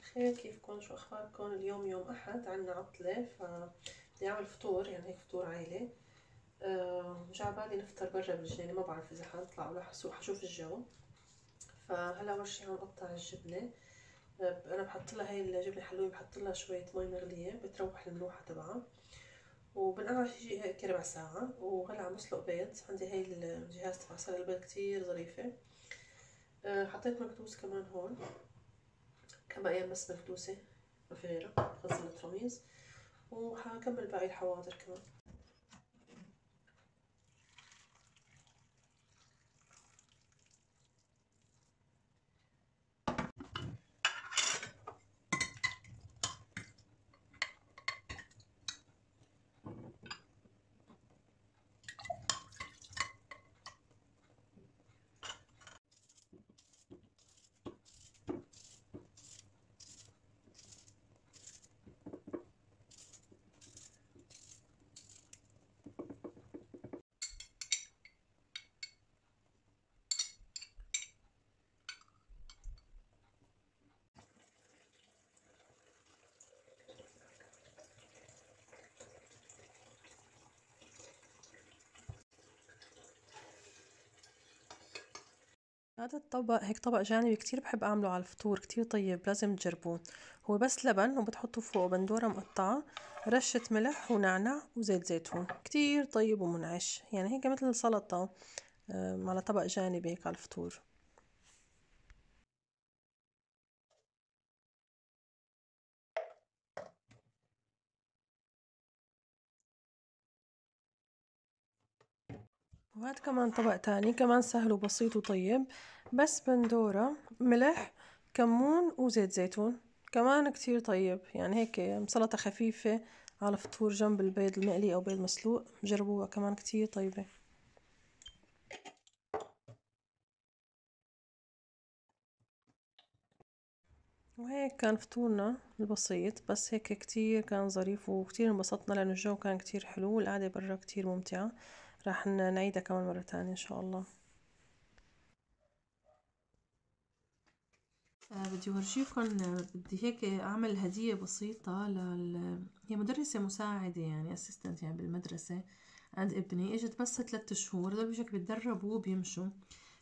بخير، كيفكن؟ شو اخباركن؟ اليوم يوم احد، عنا عطلة، بدي اعمل فطور، يعني هيك فطور عائلة. مش عبالي نفطر برا بالجنينة، ما بعرف اذا حنطلع ولا حشوف الجو. فهلا اول شي عم قطع الجبنة. انا بحط لها هي الجبنة حلوة، بحط لها شوية مي مغلية بتروح الملوحة تبعها، وبنقعها شي هيك ربع ساعة. وهلا عم بسلق بيض، عندي هي الجهاز تبع سلق البيض كتير ظريفة. حطيت مكدوس كمان هون، كم ايام بس مكدوسة، ما في غيرها، غسلت رميز. وحكمل باقي الحواضر كمان. هذا الطبق هيك طبق جانبي كتير بحب اعمله على الفطور، كتير طيب، لازم تجربوه. هو بس لبن وبتحطوا فوقه بندورة مقطعة، رشة ملح ونعناع وزيت زيتون، كتير طيب ومنعش، يعني هيك مثل سلطة على طبق جانبي هيك على الفطور. وهذا كمان طبق تاني، كمان سهل وبسيط وطيب، بس بندورة، ملح، كمون وزيت زيتون، كمان كتير طيب، يعني هيك سلطة خفيفة على فطور جنب البيض المقلي أو بيض مسلوق، جربوها كمان كتير طيبة. وهيك كان فطورنا البسيط، بس هيك كتير كان ظريف وكتير انبسطنا لأنه الجو كان كتير حلو والقعدة برا كتير ممتعة. راح نعيدها كمان مرة تانية إن شاء الله. بدي ورجيكم، بدي هيك أعمل هدية بسيطة هي مدرسة مساعدة، يعني أسيستنت يعني بالمدرسة عند ابني، اجت بس 3 شهور، دوبك بيتدربوا وبيمشوا،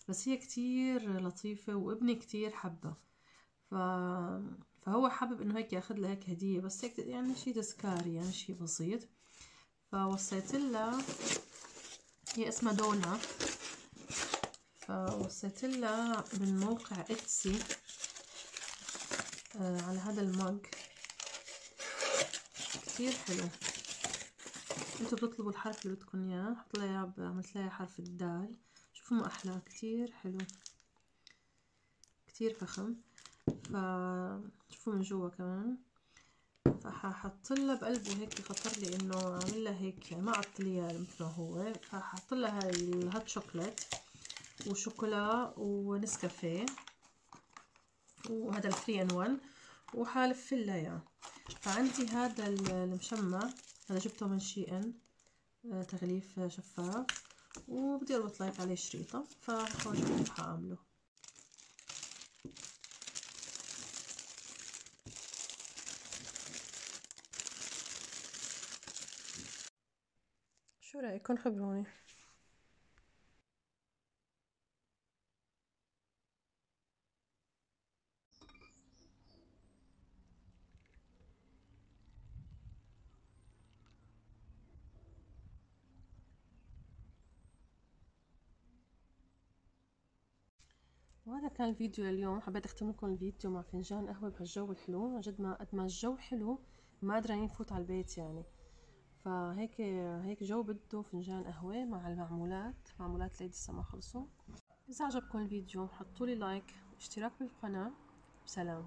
بس هي كتير لطيفة وابني كتير حبها. ف... فهو حابب انه هيك ياخذ لها هيك هدية، بس هيك يعني شي تذكاري، يعني شي بسيط. فوصيت لها، هي اسمها دونا، فوصيت لها من موقع اتسي على هذا المج، كتير حلو. انتوا بتطلبوا الحرف اللي بدكم اياه، حط لها اياه، عملت لها حرف الدال، شوفوا ما احلاه، كتير حلو، كتير فخم. فشوفوا من جوا كمان. فححط لها بقلبه هيك، خطر لي انه اعمل لها هيك، ما قطت لي مثل ما هو، فحط لها هاي الهوت شوكليت وشوكولا ونسكافيه، وهذا الثري ان 1، وحالف لها اياه. فعندي هذا المشمع، هذا جبته من شي ان، تغليف شفاف، وبدي اربط لايك عليه شريطة، فهون كيف حاعمله. شو رأيكم؟ خبروني. وهذا كان الفيديو اليوم، حبيت اختم لكم الفيديو مع فنجان قهوة بهالجو الحلو، عن جد ما قد ما الجو حلو ما قادرين نفوت على البيت يعني. فهيك هيك جو بده فنجان قهوة مع المعمولات، معمولات ليدي لسه ما خلصوا. إذا عجبكم الفيديو حطولي لايك واشتراك بالقناة. سلام.